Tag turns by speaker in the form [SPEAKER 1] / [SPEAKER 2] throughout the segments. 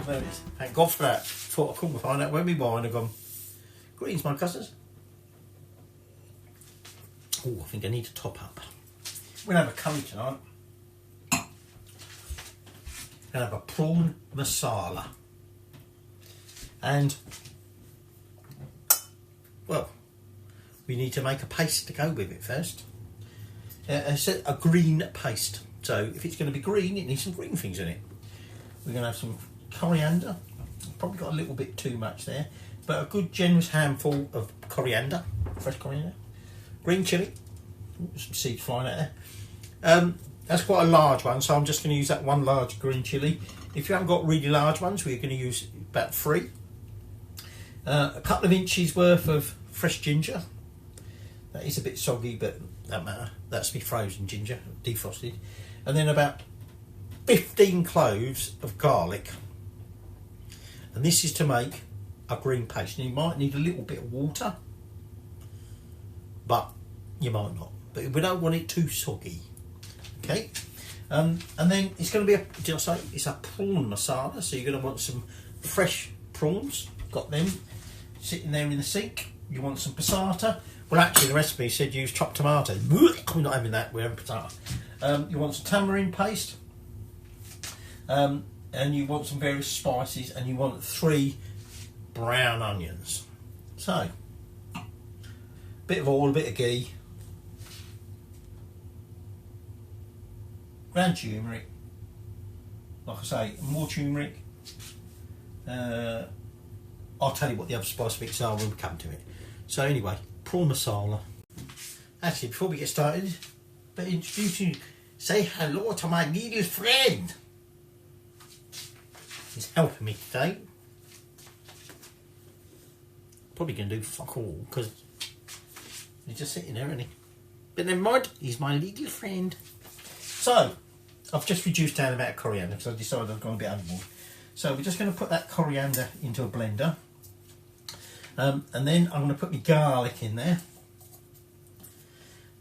[SPEAKER 1] there it is. Thank God for that. Thought I couldn't find out where my wine had gone. Greetings, my cousins. Oh, I think I need to top up. We're going to have a curry tonight. We're going to have a prawn masala. And, well, we need to make a paste to go with it first. It's a green paste. So if it's going to be green, it needs some green things in it. We're going to have some coriander. Probably got a little bit too much there. But a good generous handful of coriander. Fresh coriander. Green chilli. Some seeds flying out there. That's quite a large one, so I'm just going to use that one large green chilli. If you haven't got really large ones, we're going to use about 3. A couple of inches worth of fresh ginger. That is a bit soggy, but that matter. That's me frozen ginger, defrosted. And then about 15 cloves of garlic. And this is to make a green paste. And you might need a little bit of water, but you might not. But we don't want it too soggy. Okay. And then it's going to be did I say it's a prawn masala? So you're going to want some fresh prawns. Got them sitting there in the sink. You want some passata. Well, actually, the recipe said use chopped tomato. We're not having that. We're having passata. You want some tamarind paste. And you want some various spices. And you want 3 brown onions. So, bit of oil, a bit of ghee. Ground turmeric. Like I say, more turmeric. I'll tell you what the other spice bits are when we come to it. So anyway, prawn masala. Actually, before we get started, but introduce you, say hello to my little friend. He's helping me today. Probably going to do fuck all because he's just sitting there, isn't he? But never mind, he's my little friend. So, I've just reduced down the amount of coriander because I decided I've gone a bit overboard. So we're just going to put that coriander into a blender. And then I'm going to put my garlic in there.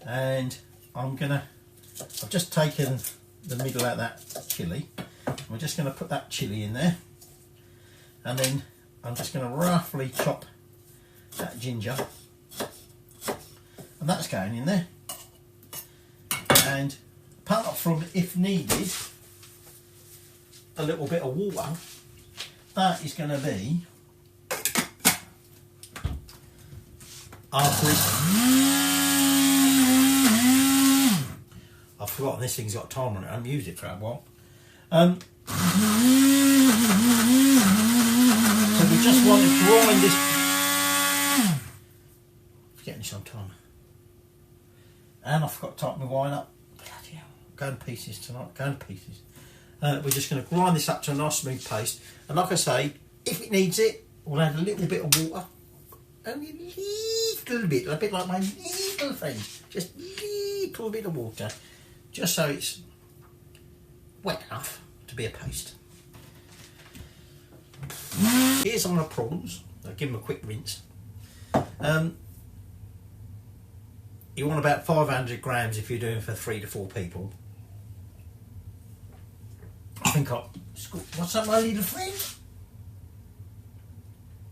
[SPEAKER 1] And I've just taken the middle out of that chilli. We're just going to put that chilli in there. And then I'm just going to roughly chop that ginger. And that's going in there. And apart from, if needed, a little bit of water, that is going to be I've forgotten this thing's got a timer on it. I haven't used it for a while. So we just want to grind this. Forgetting some time. And I forgot to top my wine up. Bloody hell. Going to pieces tonight. Going to pieces. We're just going to grind this up to a nice smooth paste. And like I say, if it needs it, we'll add a little bit of water. Only a little bit, a bit like my little friend. Just a little bit of water. Just so it's wet enough to be a paste. Here's some of the prawns. I'll give them a quick rinse. You want about 500 grams if you're doing for 3 to 4 people. I think what's up, my little friend?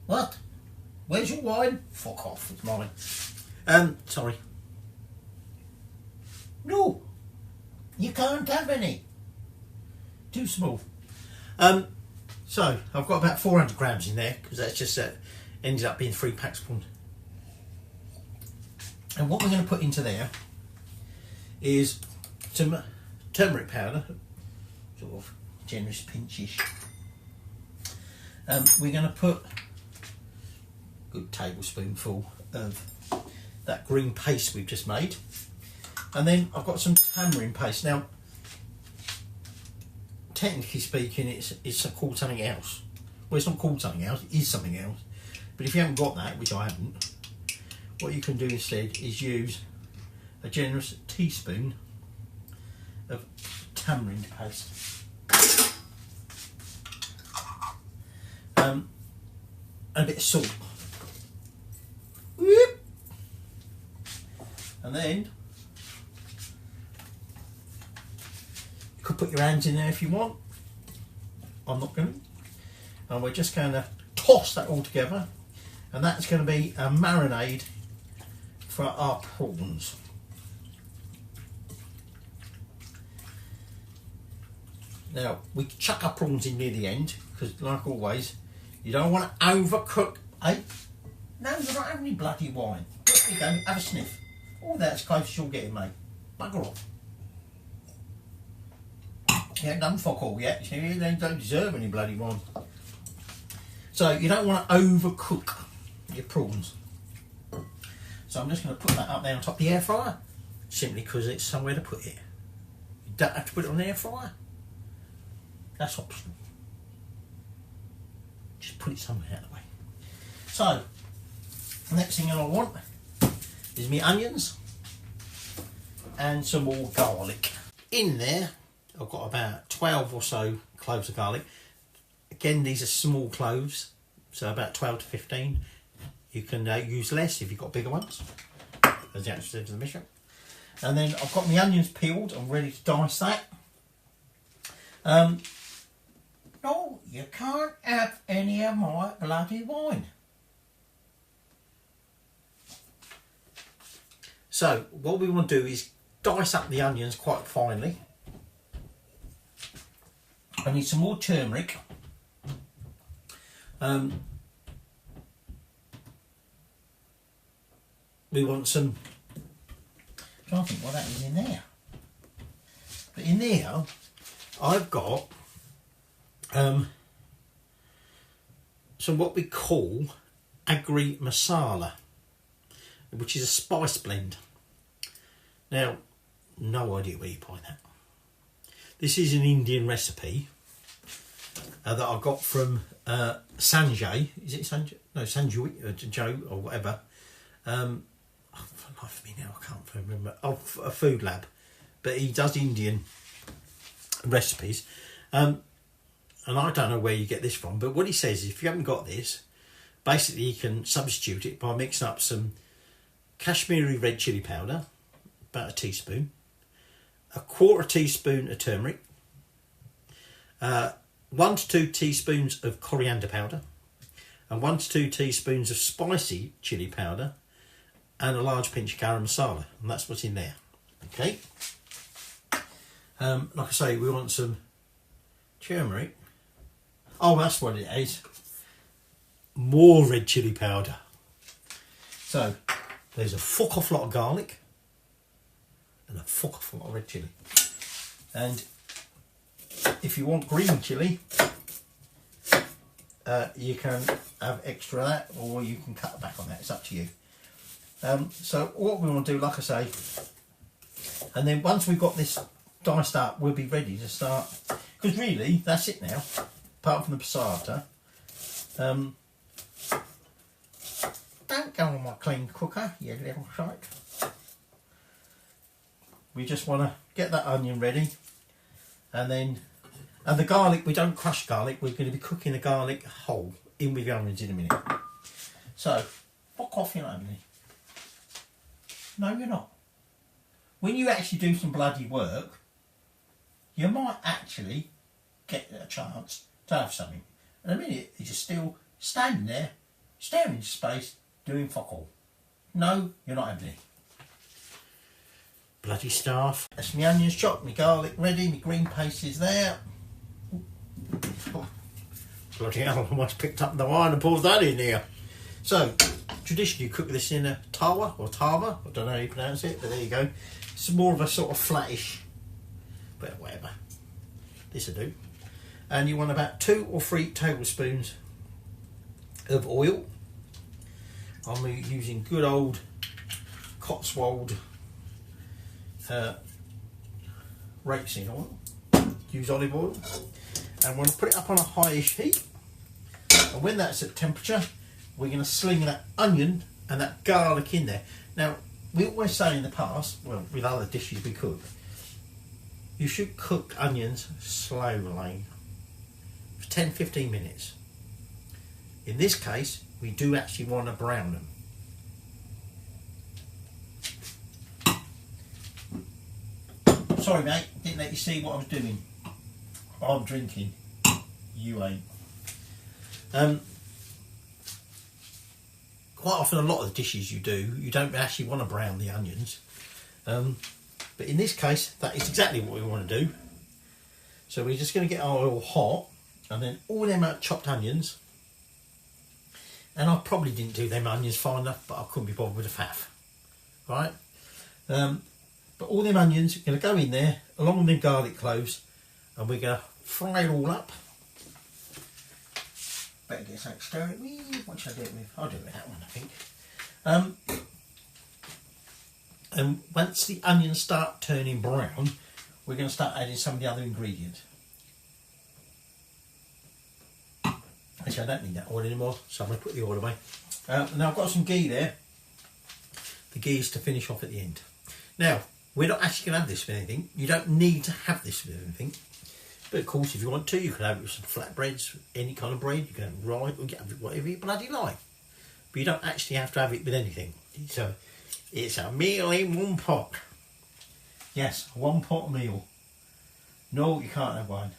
[SPEAKER 1] What? Where's your wine? Fuck off, it's mine. Sorry. No, you can't have any. Too small. So I've got about 400 grams in there because that's just ended up being 3 packs of prawns. And what we're going to put into there is some turmeric powder, sort of generous pinchish. We're going to put a good tablespoonful of that green paste we've just made. And then I've got some tamarind paste. Now, technically speaking, it's called something else. Well, it's not called something else, it is something else. But if you haven't got that, which I haven't, what you can do instead is use a generous teaspoon of tamarind paste. And a bit of salt. Whoop. And then you could put your hands in there if you want. I'm not going to. and we're just going to toss that all together, and that's going to be a marinade for our prawns. Now we chuck our prawns in near the end because, like always, you don't want to overcook. No, you're not having any bloody wine. There you go, have a sniff. Oh, that's close as you'll get it, mate. Bugger off. You haven't done fuck all yet. You don't deserve any bloody wine. So you don't want to overcook your prawns. So I'm just going to put that up there on top of the air fryer, simply because it's somewhere to put it. You don't have to put it on the air fryer. That's optional. Just put it somewhere out of the way. So, the next thing I want is my onions and some more garlic. In there, I've got about 12 or so cloves of garlic. Again, these are small cloves, so about 12 to 15. You can use less if you've got bigger ones, as the actual said to the mission. And then I've got my onions peeled. I'm ready to dice that. No, you can't have any of my bloody wine. So what we want to do is dice up the onions quite finely. I need some more turmeric. We want some, I don't think what that is in there. But in there, I've got some what we call AGRI masala, which is a spice blend. Now, no idea where you find that. This is an Indian recipe that I got from Sanjay. Is it Sanjay? No, Sanjay, Joe or whatever. Oh, for the life of me now, I can't remember. Oh, a food lab, but he does Indian recipes. And I don't know where you get this from, but what he says is if you haven't got this, basically you can substitute it by mixing up some Kashmiri red chilli powder, about a teaspoon, a quarter teaspoon of turmeric, 1 to 2 teaspoons of coriander powder, and 1 to 2 teaspoons of spicy chilli powder, and a large pinch of garam masala, and that's what's in there. Okay. Like I say, we want some turmeric. Oh, that's what it is. More red chilli powder. So there's a fuck off lot of garlic and a fuck off lot of red chilli. And if you want green chilli, you can have extra of that, or you can cut back on that. It's up to you. So what we want to do, like I say, and then once we've got this diced up, we'll be ready to start. Because really, that's it now. Apart from the passata. Don't go on my clean cooker, you little shite. We just want to get that onion ready, and the garlic, we don't crush garlic, we're going to be cooking the garlic whole in with the onions in a minute. So, fuck off, you know me. No, you're not. When you actually do some bloody work, you might actually get a chance to have something. In a minute, you're just still standing there, staring into space, doing fuck all. No, you're not having it. Bloody staff. That's my onions chopped, my garlic ready, my green paste is there. Oh, bloody hell, I almost picked up the wine and poured that in here. So, traditionally you cook this in a tawa or tava, I don't know how you pronounce it, but there you go. It's more of a sort of flattish, but whatever. This will do. And you want about 2 or 3 tablespoons of oil. I'm using good old Cotswold rapeseed oil. Use olive oil. And we're going to put it up on a highish heat. And when that's at temperature, we're going to sling that onion and that garlic in there. Now, we always say in the past, well, with other dishes we cook, you should cook onions slowly for 10-15 minutes. In this case, we do actually want to brown them. Sorry mate, didn't let you see what I was doing. I'm drinking, you ain't. Quite often, a lot of the dishes you do, you don't actually want to brown the onions. But in this case, that is exactly what we want to do. So we're just going to get our oil hot, and then all them chopped onions. And I probably didn't do them onions fine enough, but I couldn't be bothered with the faff. Right? But all them onions are going to go in there, along with them garlic cloves, and we're going to fry it all up. Better get something to stir it with. What should I do it with? I'll do it with that one, I think. And once the onions start turning brown, we're going to start adding some of the other ingredients. Actually, I don't need that oil anymore, so I'm going to put the oil away. Now I've got some ghee there. The ghee is to finish off at the end. Now, we're not actually going to have this with anything. You don't need to have this with anything. But of course, if you want to, you can have it with some flatbreads, any kind of bread. You can have it rye, or you can have it whatever you bloody like. But you don't actually have to have it with anything. So it's a meal in one pot. Yes, one pot meal. No, you can't have wine.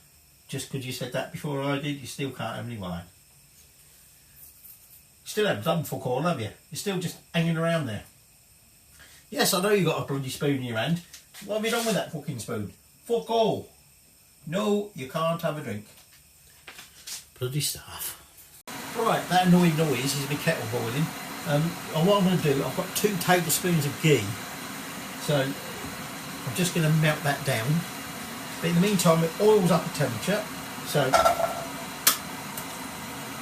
[SPEAKER 1] Just because you said that before I did, you still can't have any wine. Still haven't done fuck all, have you? You're still just hanging around there. Yes, I know you've got a bloody spoon in your hand. What have you done with that fucking spoon? Fuck all. No, you can't have a drink. Bloody stuff. Right, that annoying noise is my kettle boiling. And what I'm going to do, I've got 2 tablespoons of ghee. So I'm just going to melt that down. But in the meantime, it oils up a temperature. So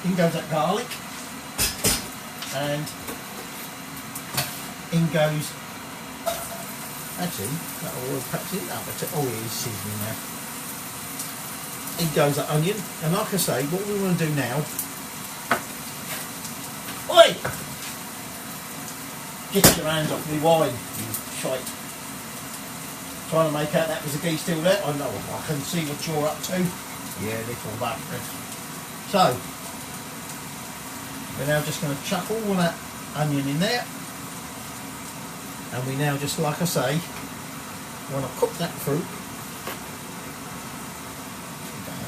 [SPEAKER 1] in goes that garlic. And in goes, actually, that oil perhaps isn't that much. Oh, it is seasoning now. In goes that onion, and like I say, what we want to do now, oi! Get your hands off me wine, you shite. Trying to make out that was a ghee still there. I know, I can see what you're up to. Yeah, little bastard. So, we're now just going to chuck all that onion in there, and we now just, like I say, want to cook that through.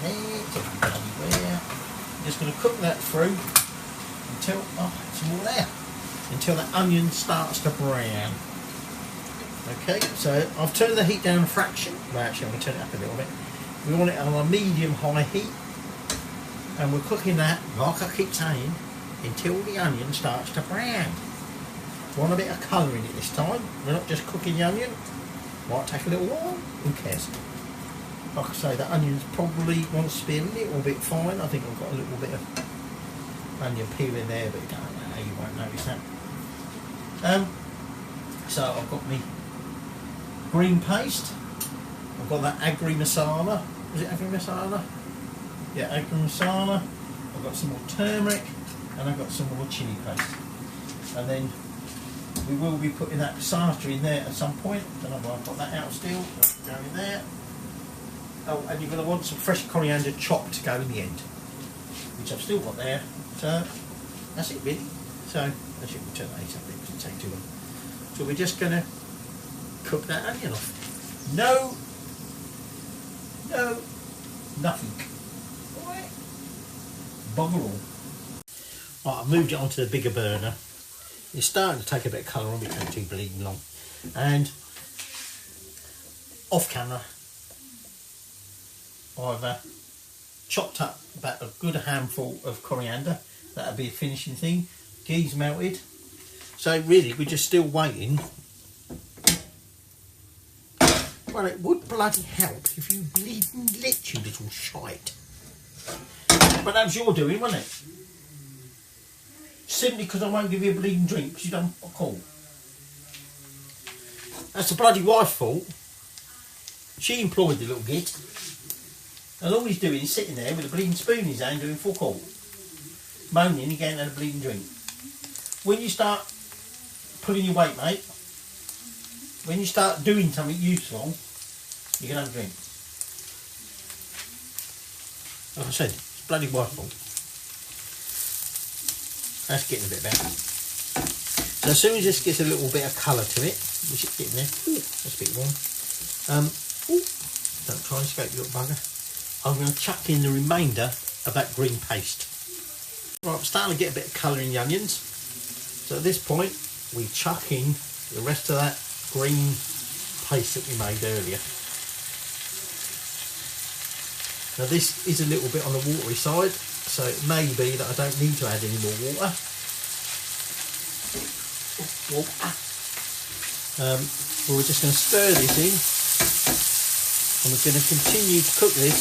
[SPEAKER 1] I'm just going to cook that through until, oh, it's all there, until the onion starts to brown. Okay, so I've turned the heat down a fraction. Well, actually, I'm going to turn it up a little bit. We want it on a medium-high heat, and we're cooking that, like I keep saying, until the onion starts to brown. Want a bit of colour in it this time. We're not just cooking the onion. Might take a little while. Who cares? Like I say, the onions probably wants to be a little bit fine. I think I've got a little bit of onion peel in there, but you won't notice that. So I've got my green paste. I've got that AGRI masala. Is it AGRI masala? Yeah, AGRI masala. I've got some more turmeric, and I've got some more chilli paste. And then we will be putting that passata in there at some point. Don't know why I've got that out still. Go in there. Oh, and you're going to want some fresh coriander chopped to go in the end, which I've still got there. So that's it really. So I should turn that heat up a bit, it doesn't take too long. So we're just going to cook that onion off. No, nothing. Alright. Bugger all. Right, I've moved it onto the bigger burner. It's starting to take a bit of colour on, it can't too bleeding long. And off camera, I've chopped up about a good handful of coriander. That'll be a finishing thing. Ghee's melted. So really, we're just still waiting. Well, it would bloody help if you bleeding lit, you little shite. But that's your doing, wasn't it? Simply because I won't give you a bleeding drink because you don't call. That's the bloody wife's fault. She employed the little git. And all he's doing is sitting there with a bleeding spoon in his hand doing fuck all. Moaning he can't have a bleeding drink. When you start pulling your weight, mate, when you start doing something useful, you can have a drink. Like I said, it's bloody wife's fault. That's getting a bit better. So as soon as this gets a little bit of colour to it, which it's getting there, ooh, that's a bit warm. Don't try and escape, you little bugger. I'm going to chuck in the remainder of that green paste. Right, I'm starting to get a bit of colour in the onions. So at this point, we chuck in the rest of that green paste that we made earlier. Now this is a little bit on the watery side, so it may be that I don't need to add any more water. We're just going to stir this in, and we're going to continue to cook this,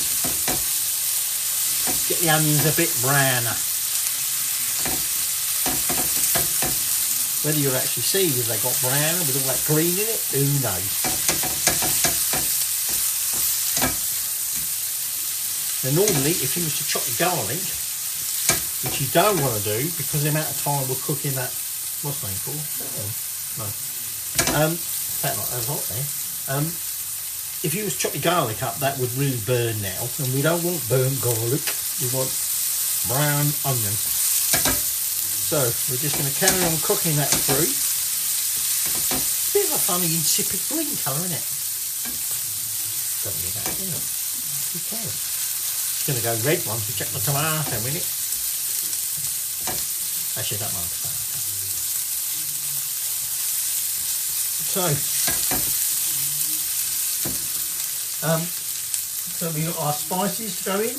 [SPEAKER 1] get the onions a bit browner. Whether you'll actually see if they got browner with all that green in it, who knows. Now normally, if you was to chop your garlic, which you don't want to do because of the amount of time we're cooking that, what's the name called? No. That was hot there. If you was to chop your garlic up, that would really burn now, and we don't want burnt garlic. We want brown onion. So we're just going to carry on cooking that through. It's a bit of a funny insipid green colour, isn't it? Doesn't need that, does it? Who cares? It's going to go red once we check the tomato in it. Actually, that might be. So we've got our spices to go in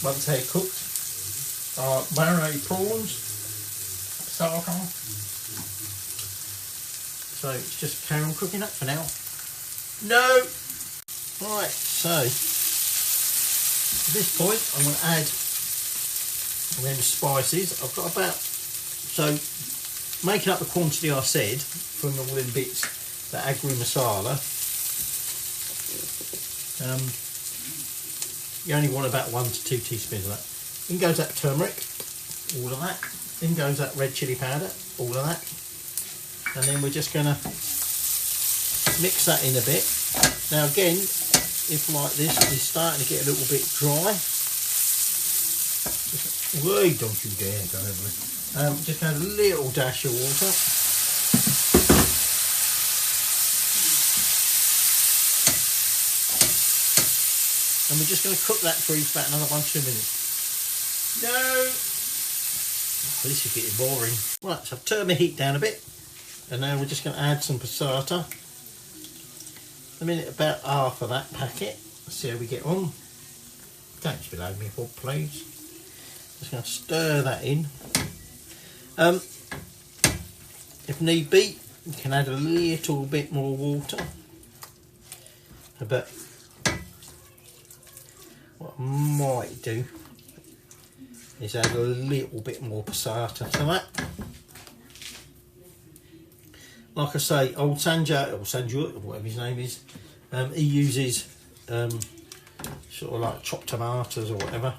[SPEAKER 1] once they're cooked. Our marinated prawns. So it's just carry on cooking that for now. No! Right, so at this point I'm going to add them spices. I've got about, so making up the quantity I said from all them bits, the AGRI masala, you only want about 1 to 2 teaspoons of that. In goes that turmeric, all of that. In goes that red chilli powder, all of that. And then we're just going to mix that in a bit. Now again, if like this is starting to get a little bit dry, wait, don't you dare go over it. Just add a little dash of water. And we're just going to cook that through for about another 1-2 minutes. No! This is getting boring. Right, so I've turned my heat down a bit, and now we're just going to add some passata. A minute, about half of that packet. Let's see how we get on. Don't spill over me, Bob, please. Just going to stir that in. If need be, you can add a little bit more water. But what I might do is add a little bit more passata to that. Like I say, old Sanjay, or Sanjay, or whatever his name is, he uses sort of like chopped tomatoes or whatever.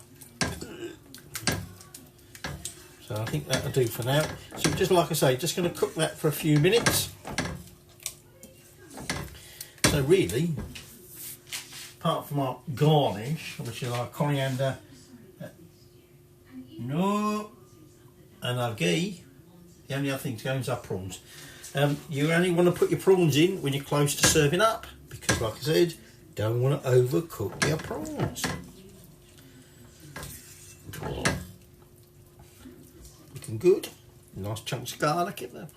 [SPEAKER 1] So I think that'll do for now. So just like I say, just going to cook that for a few minutes. So really, apart from our garnish, which is our coriander, and our ghee, the only other thing to go is our prawns. You only want to put your prawns in when you're close to serving up, because like I said, don't want to overcook your prawns. Looking good. Nice chunks of garlic in there.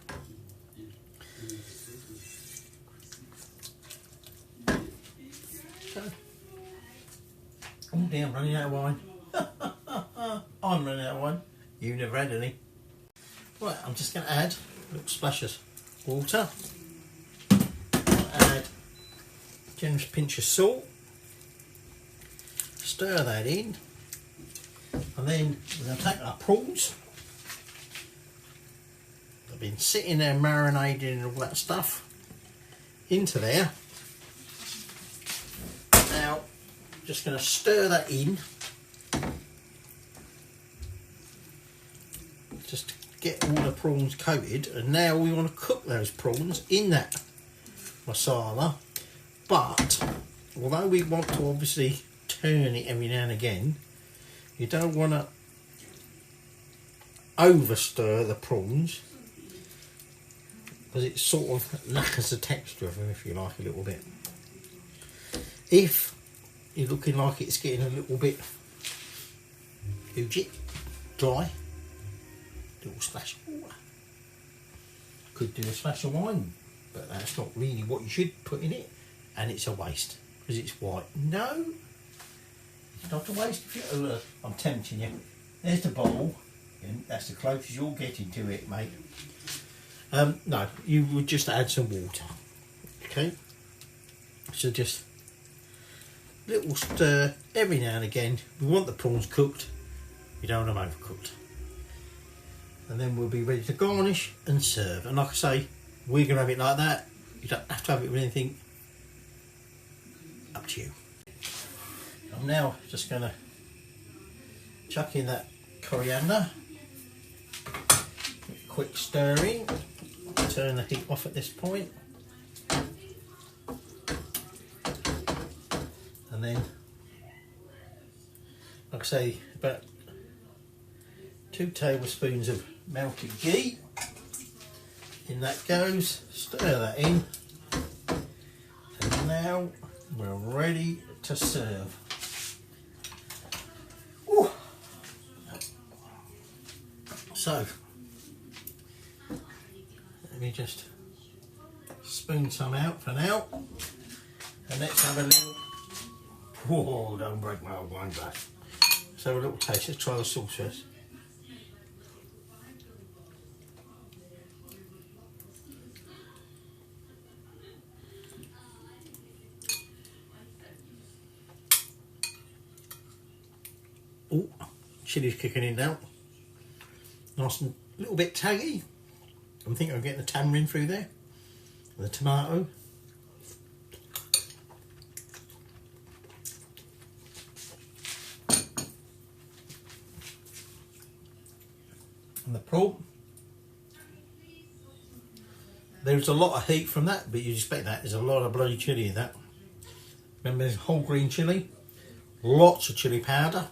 [SPEAKER 1] So, oh dear, I'm running out of wine. I'm running out of wine. You've never had any. Right, I'm just going to add little splashes water. Add a generous pinch of salt. Stir that in. And then we're going to take our prawns. They've been sitting there marinating and all that stuff into there. Now, just going to stir that in. Just to get all the prawns coated, and now we want to cook those prawns in that masala. But although we want to obviously turn it every now and again, you don't want to over stir the prawns, because it sort of knackers the texture of them, if you like, a little bit. If you're looking like it's getting a little bit oogey, dry. Little splash of water. Could do a splash of wine, but that's not really what you should put in it, and it's a waste because it's white. No, it's not a waste. If you look, I'm tempting you. There's the bowl, and that's the closest you're getting to it, mate. No, you would just add some water. Okay, so just little stir every now and again. We want the prawns cooked. We don't want them overcooked. And then we'll be ready to garnish and serve. And like I say, we're going to have it like that. You don't have to have it with anything. Up to you. I'm now just going to chuck in that coriander. Quick stirring. Turn the heat off at this point. And then, like I say, about 2 tablespoons of melted ghee. In that goes. Stir that in. And now we're ready to serve. Ooh. So, let me just spoon some out for now. And let's have a little... Whoa, don't break my old wine glass. Let's have a little taste. Let's try the sauce first. Oh, chilli's kicking in now. Nice and a little bit taggy. I'm thinking I'm getting the tamarind through there. And the tomato. And the prawn. There's a lot of heat from that, but you'd expect that. There's a lot of bloody chilli in that. Remember, there's whole green chilli. Lots of chilli powder.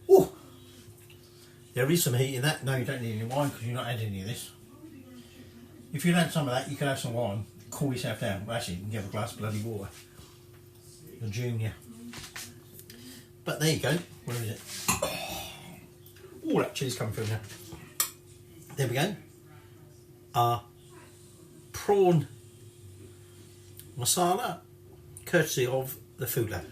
[SPEAKER 1] Oh, there is some heat in that. No, you don't need any wine because you're not adding any of this. If you add some of that, you can have some wine. Cool yourself down. Well, actually, you can get a glass of bloody water. You're junior. But there you go. Where is it? Oh, that chilli's coming through now. There we go. Prawn masala, courtesy of the Food Lab.